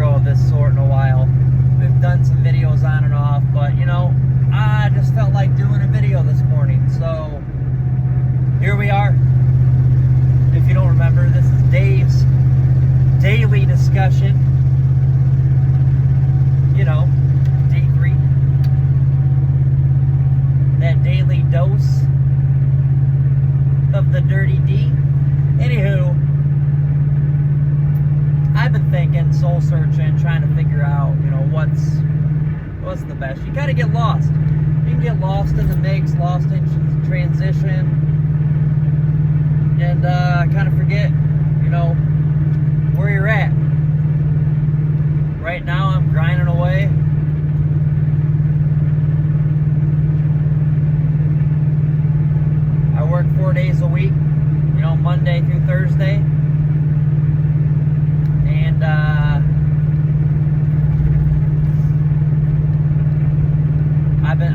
intro of this sort in a while. We've done some videos on and off, but you know, I just felt like doing a video this morning, so here we are. If you don't remember, this is Dave's daily discussion. You know, day 3. That daily dose of the dirty D. Anywho, I've been thinking, soul searching, trying to figure out, you know, what's the best. You kind of get lost. You can get lost in the mix, lost in transition, and kind of forget, you know, where you're at. Right now, I'm grinding away. I work 4 days a week, you know, Monday through Thursday. And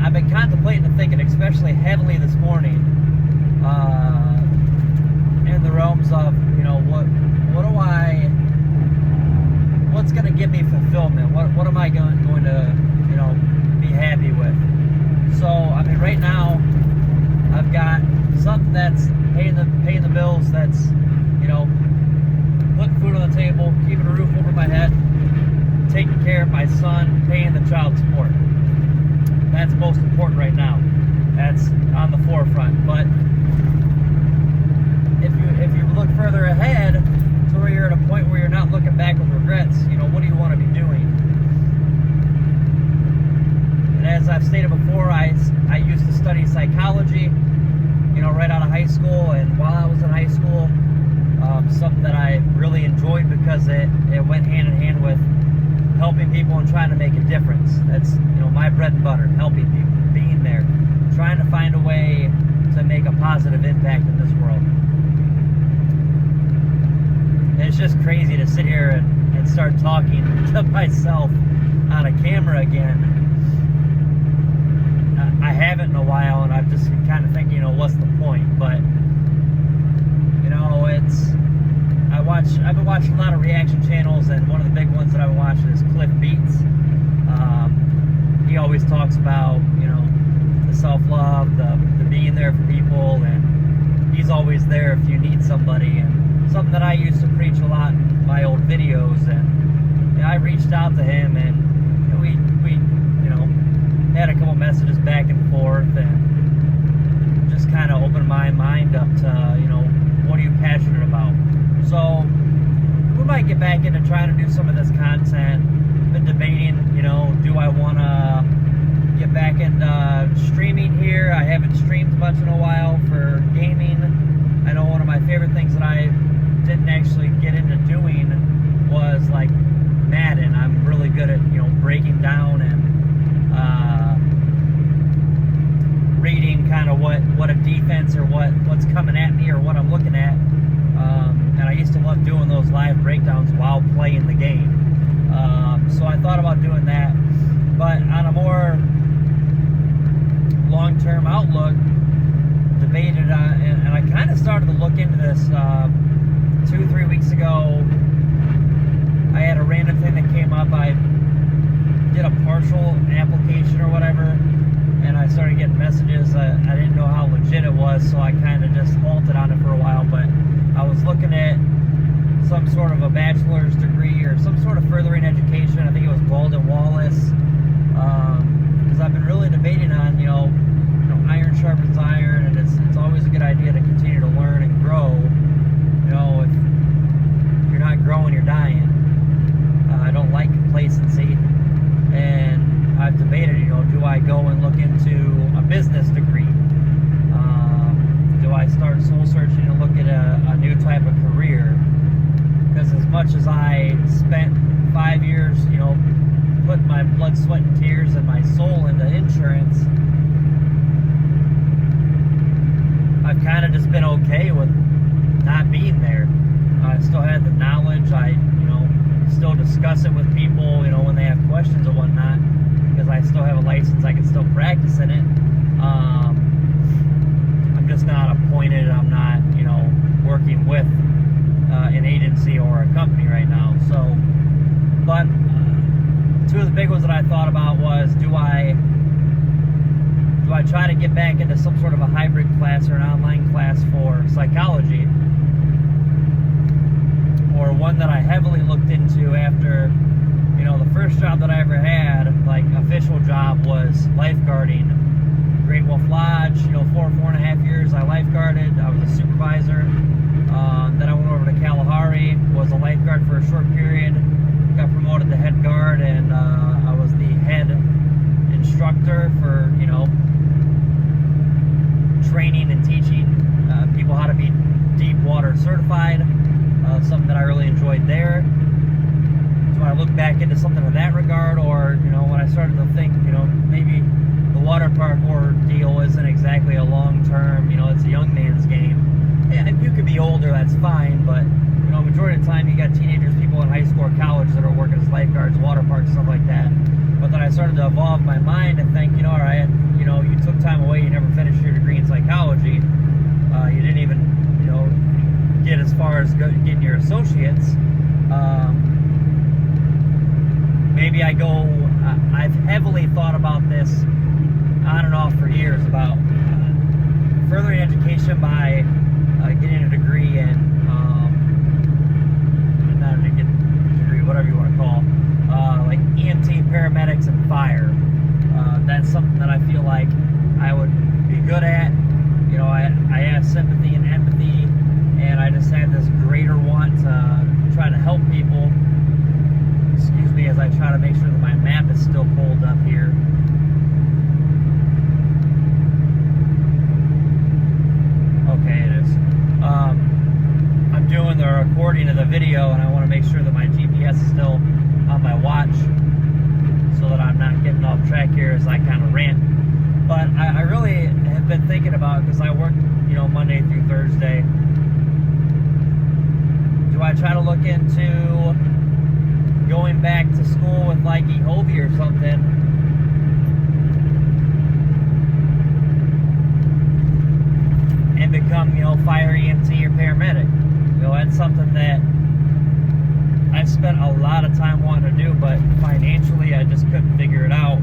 I've been contemplating and thinking, especially heavily this morning, in the realms of, you know, what's going to give me fulfillment? What am I going to, you know, be happy with? So I mean, right now I've got something that's paying the bills, that's, you know, putting food on the table, keeping a roof over my head, taking care of my son, paying the child support. That's most important right now. That's on the forefront. But if you look further ahead to where you're at a point where you're not looking back with regrets, you know, what do you want to be doing? And as I've stated before, I used to study psychology, you know, right out of high school. And while I was in high school, something that I really enjoyed because it went hand in hand with helping people and trying to make a difference. That's, you know, my bread and butter, helping people, being there, trying to find a way to make a positive impact in this world. And it's just crazy to sit here and start talking to myself on a camera again. I haven't in a while, and I've just been kind of thinking, you know, what's the point? But you know, I've been watching a lot of reaction channels, and one of the big ones that I've been watching is Cliff Beats. He always talks about, you know, the self-love, the being there for people, and he's always there if you need somebody. And something that I used to preach a lot in my old videos, and you know, I reached out to him, and you know, we you know, had a couple messages back and forth, and just kind of opened my mind up to, you know, what are you passionate about? So we might get back into trying to do some of this content. Been debating, you know, do I want to get back into streaming here? I haven't streamed much in a while for gaming. I know one of my favorite things that I didn't actually get into doing was like Madden. I'm really good at, you know, breaking down and reading kind of what a defense or what's coming at me or what I'm looking at. And I used to love doing those live breakdowns while playing the game. So I thought about doing that. But on a more long-term outlook, debated, and I kind of started to look into this 2-3 weeks ago. I had a random thing that came up. I did a partial application or whatever, and I started getting messages. I didn't know how legit it was, so I kind of just halted on it for a while. But I was looking at some sort of a bachelor's degree or some sort of furthering education. I think it was Walden Wallace, because I've been really debating on, you know, iron sharpens iron, and it's always a good idea to continue to learn and grow. You know, if you're not growing, you're dying. I don't like complacency, and I've debated, you know, do I go and look into a business degree? Do I start soul searching and look at a new type of career? Because as much as I spent 5 years, you know, putting my blood, sweat, and tears and my soul into insurance, I've kind of just been okay with not being there. I still had the knowledge. I, you know, still discuss it with people, you know, when they have questions or whatnot, because I still have a license. I can still practice in it. I'm just not appointed. I'm not, you know, working with an agency or a company right now. So, but ones that I thought about was, do I try to get back into some sort of a hybrid class or an online class for psychology? Or one that I heavily looked into after, you know, the first job that I ever had, like official job, was lifeguarding. Great Wolf Lodge, you know, 4.5 years I lifeguarded. I was a supervisor. Then I went over to Kalahari, was a lifeguard for a short period, got promoted to head guard, and I was the head instructor for, you know, training and teaching people how to be deep water certified. Something that I really enjoyed there. So I look back into something in that regard, or, you know, when I started to think, you know, maybe the water park ordeal isn't exactly a long-term, you know, it's a young man's game. Yeah, if you could be older, that's fine, but, you know, majority of the time you got teenagers, people in high school or college that are working as lifeguards, water parks, stuff like that. But then I started to evolve my mind and think, you know, all right, you know, you took time away, you never finished your degree in psychology, you didn't even, you know, get as far as getting your associates. Maybe I go, I've heavily thought about this on and off for years about furthering education by getting a degree in, not a degree, whatever you want to call, like EMT, paramedics, and fire. That's something that I feel like I would be good at. You know, I have sympathy and empathy, and I just have this greater want to try to help people. Excuse me as I try to make sure that my map is still pulled up here. Okay, it is. I'm doing the recording of the video, and I want to make sure that my GPS is still on my watch so that I'm not getting off track here as I kind of rant. But I really have been thinking about, because I work, you know, Monday through Thursday. Do I try to look into going back to school with like EHOVI or something? And become, you know, fire, EMT, or paramedic. You know, that's something that I've spent a lot of time wanting to do, but financially I just couldn't figure it out.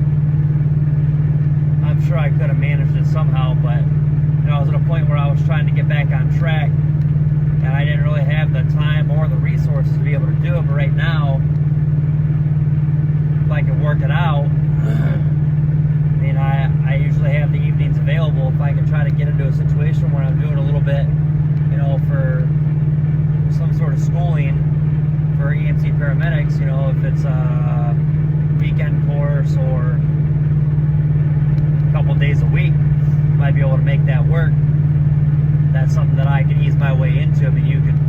I'm sure I could have managed it somehow, but, you know, I was at a point where I was trying to get back on track, and I didn't really have the time or the resources to be able to do it. But right now, if I could work it out, I mean, I usually have the evenings available. If I can try to get into a situation where I'm doing a little bit, you know, for some sort of schooling for EMT paramedics, you know, if it's a weekend course or a couple days a week, might be able to make that work. That's something that I can ease my way into. I mean, you could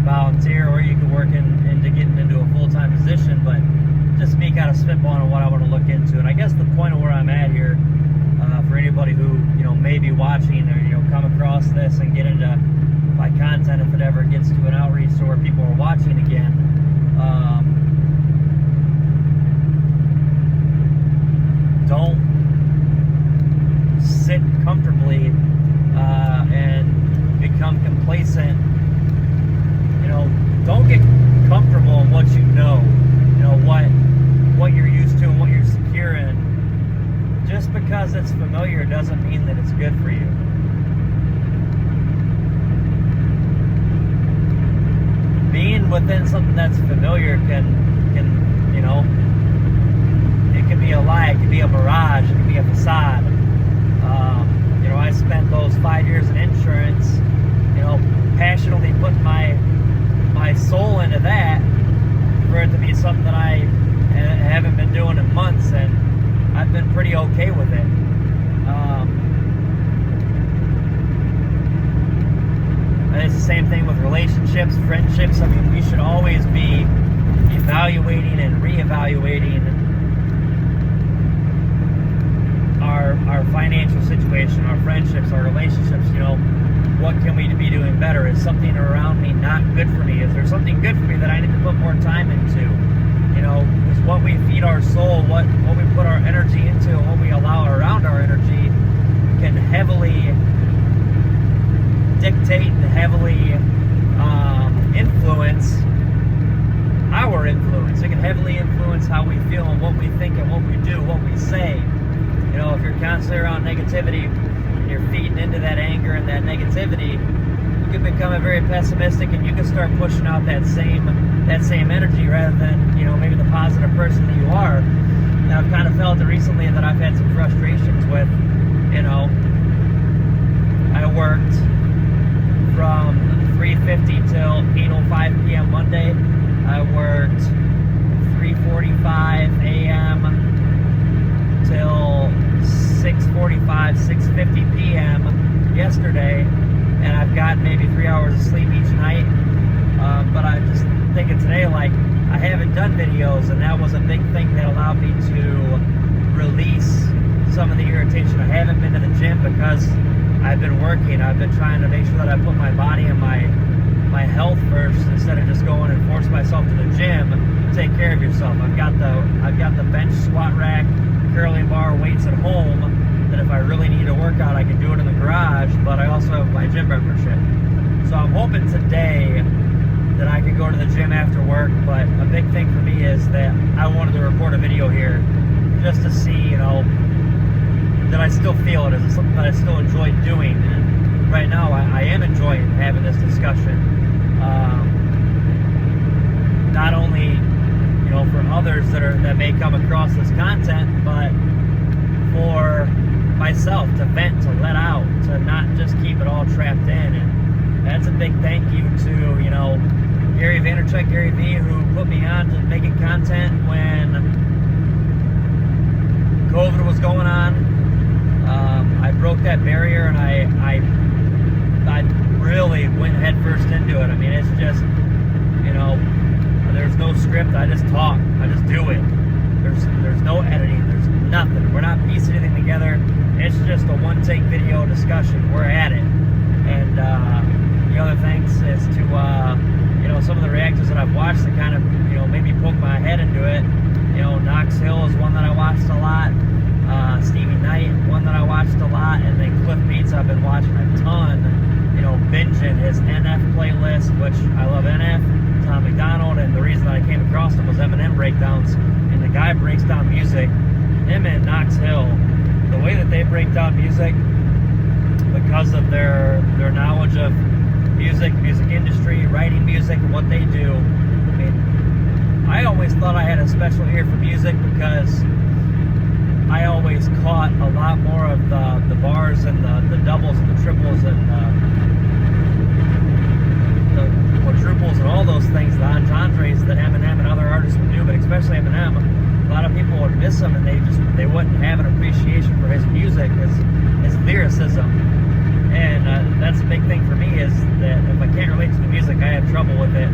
volunteer, or you could work into getting into a full-time position, but just me kind of spitballing on what I want to look into. And I guess the point of where I'm at here, for anybody who, you know, may be watching or, you know, come across this and get into my content, if it ever gets to an outreach to where people are watching again, don't sit comfortably and become complacent. You know, don't get comfortable in what you know. You know, what you're used to and what you're secure in. Just because it's familiar doesn't mean that it's good for you. Being within something that's familiar can, you know, it can be a lie, it can be a mirage, it can be a facade. You know, I spent those 5 years in insurance, you know, passionately putting my soul into that, for it to be something that I haven't been doing in months, and I've been pretty okay with it. And it's the same thing with relationships, friendships. I mean, we should always be evaluating and reevaluating our financial situation, our friendships, our relationships. You know, what can we be doing better? Is something around me not good for me? Is there something good for me that I need to put more time into? You know, is what we feed our soul, what we put our energy into, and what we allow around our energy can heavily dictate and heavily influence our influence. It can heavily influence affects how we feel and what we think and what we do, what we say. You know, if you're constantly around negativity and you're feeding into that anger and that negativity, you can become very pessimistic, and you can start pushing out that same energy rather than, you know, maybe the positive person that you are. And I've kind of felt it recently that I've had some frustrations with, you know, I worked from 3:50 till 8:05 p.m. Monday. I worked 3:45 a.m. till 6:45, 6:50 p.m. yesterday, and I've got maybe 3 hours of sleep each night. But I'm just thinking today, like, I haven't done videos, and that was a big thing that allowed me to release some of the irritation. I haven't been to the gym because I've been working. I've been trying to make sure that I put my body and my health first instead of just going and force myself to the gym. Take care of yourself. I've got the bench, squat rack, curling bar, weights at home, that if I really need a workout, I can do it in the garage, but I also have my gym membership. So I'm hoping today that I can go to the gym after work, but a big thing for me is that I wanted to record a video here just to see, you know, that I still feel it. Is it something that I still enjoy doing? And right now, I am enjoying having this discussion. Not only, you know, for others that may come across this content, but for myself to vent, to let out, to not just keep it all trapped in. And that's a big thank you to, you know, Gary Vaynerchuk, Gary V, who put me on to making content when COVID was going on. I broke that barrier, and I really went head first into it. I mean, it's just, you know, there's no script. I just talk. I just do it. There's no editing. There's nothing. We're not piecing anything together. It's just a one-take video discussion. We're at it. And the other thanks is to, you know, some of the reactors that I've watched that kind of, you know, maybe poke my head into it. You know, Knox Hill is one that I watched a lot. Stevie Knight, one that I watched a lot. And then Cliff Beats, I've been watching a ton. You know, binging his NF playlist, which I love NF, Tom McDonald, and the reason that I came across him was Eminem breakdowns. And the guy breaks down music. Him and Knox Hill, the way that they break down music, because of their knowledge of music industry, writing music, and what they do. I mean, I always thought I had a special ear for music because I always caught a lot more of the bars and the doubles and the triples and the quadruples and all those things, the entendres that Eminem and other artists would do, but especially Eminem. A lot of people would miss him, and they wouldn't have an appreciation for his music, his lyricism. And that's a big thing for me, is that if I can't relate to the music, I have trouble with it.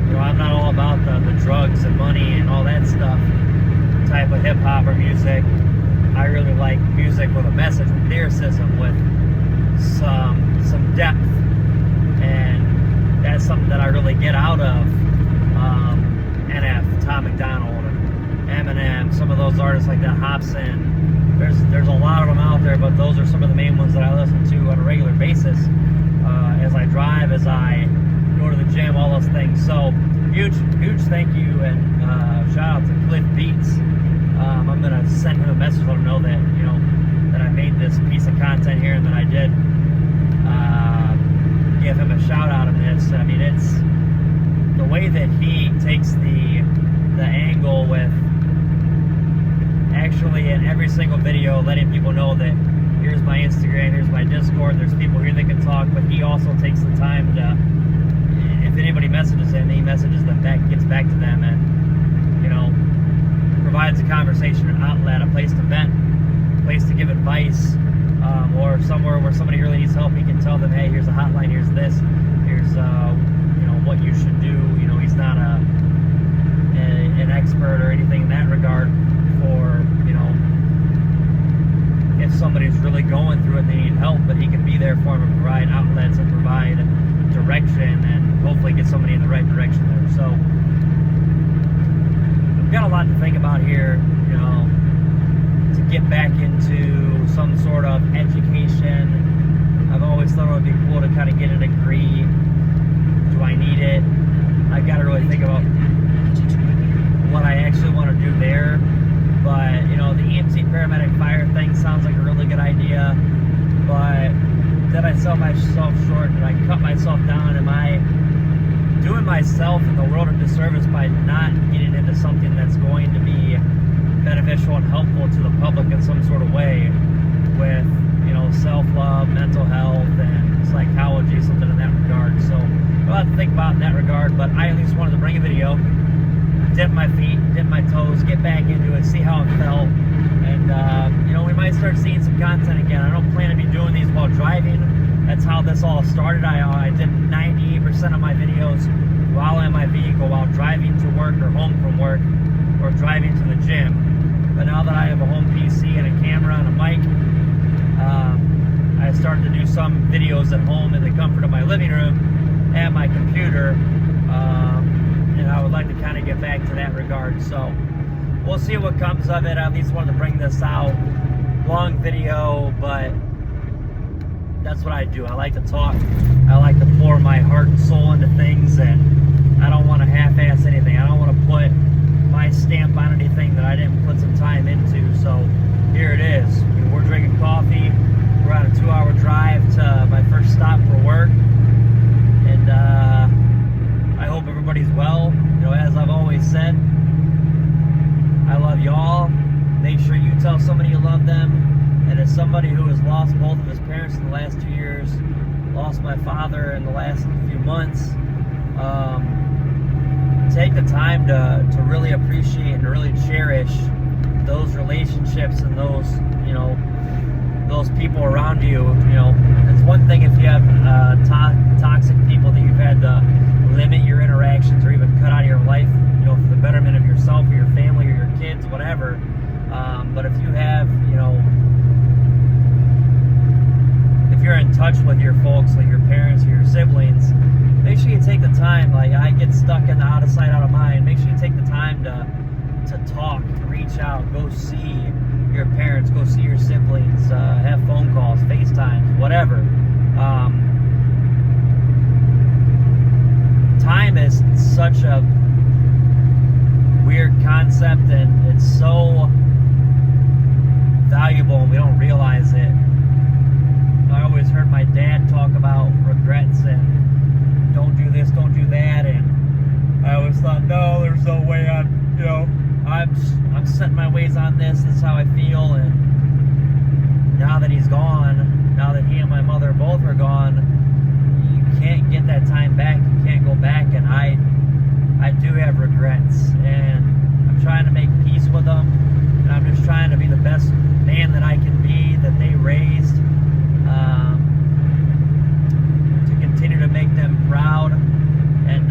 You know, I'm not all about the drugs and money and all that stuff type of hip-hop or music. I really like music with a message, with lyricism, with some depth, and that's something that I really get out of NF, Tom McDonald, and Eminem, some of those artists like that, Hobson. There's a lot of them out there, but those are some of the main ones that I listen to on a regular basis as I drive, as I go to the gym, all those things. So huge thank you, and shout out to Cliff Beats. I'm gonna send him a message, let him know that, you know, that I made this piece of content here, and that I did give him a shout out on this. I mean, it's the way that he takes the angle with actually in every single video letting people know that here's my Instagram, here's my Discord, there's people here that can talk, but he also takes the time to, if anybody messages him, he messages them back, gets back to them, and, you know, provides a conversation, an outlet, a place to vent, a place to give advice, or somewhere where somebody really needs help. He can tell them, hey, here's a hotline, here's this, here's you know, what you should do. You know, he's not an expert or anything in that regard for, you know, if somebody's really going through it and they need help, but he can be there for them and provide outlets and provide direction and hopefully get somebody in the right direction there. So we've got a lot to think about here, you know, to get back into some sort of education. I've always thought it would be cool to kind of get a degree. Do I need it? I've got to really think about paramedic fire thing sounds like a really good idea, but did I sell myself short? Did I cut myself down? Am I doing myself in the world a disservice by not getting into something that's going to be beneficial and helpful to the public in some sort of way with, you know, self-love, mental health, and psychology, something in that regard? So I'll have to think about in that regard, but I at least wanted to bring a video, dip my feet, dip my toes, get back into it, see how it felt, and you know, we might start seeing some content again. I don't plan to be doing these while driving. That's how this all started. I did 98% of my videos while in my vehicle, while driving to work or home from work, or driving to the gym. But now that I have a home PC and a camera and a mic, I started to do some videos at home in the comfort of my living room at my computer, and I would like to kind of get back to that regard. So we'll see what comes of it. I at least wanted to bring this out. Long video, but that's what I do. I like to talk. I like to pour my heart and soul into things, and I don't want to half-ass anything. I don't want to put my stamp on anything that I didn't put some time into. So here it is. We're drinking coffee. We're on a 2-hour drive to my first stop for work, and I hope everybody's well. You know, as I've always said, I love y'all. Make sure you tell somebody you love them. And as somebody who has lost both of his parents in the last 2 years, lost my father in the last few months, take the time to really appreciate and really cherish those relationships and those, you know, those people around you. You know, it's one thing if you have toxic people that you've had to limit your interactions or even cut out of your life, you know, for the betterment of yourself or your family or your kids, whatever. But if you have, you know, if you're in touch with your folks, like your parents or your siblings, make sure you take the time. Like, I get stuck in the out of sight, out of mind. Make sure you take the time to talk, to reach out, go see your parents, go see your siblings, have phone calls, FaceTimes, whatever. Time is such a weird concept, and it's so valuable, and we don't realize it. I always heard my dad talk about regrets and don't do this, don't do that, and I always thought, no, there's no way I'm setting my ways on this. This is how I feel. And now that he's gone, now that he and my mother both are gone, you can't get that time back. You can't go back, and I do have regrets, and I'm trying to make peace with them, and I'm just trying to be the best man that I can be, that they raised, to continue to make them proud, and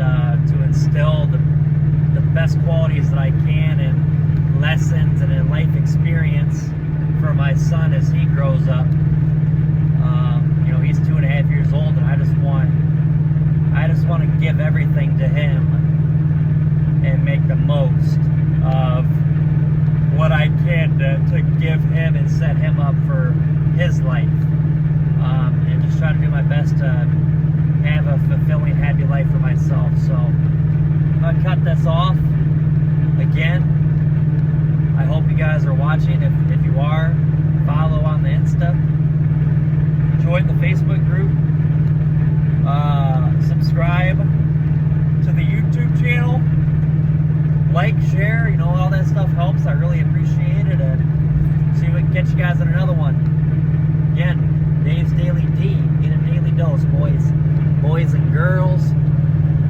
to instill the best qualities that I can, and lessons and in life experience for my son as he grows up. You know, he's 2.5 years old, and I just want to give everything to him and make the most of what I can to give him and set him up for his life, and just try to do my best to have a fulfilling, happy life for myself. So I'm gonna cut this off. Again, I hope you guys are watching. If you are, follow on the Insta, join the Facebook group, subscribe to the YouTube channel, like, share, you know, all that stuff helps. I really appreciate it, and see if we can catch you guys in another one. Again,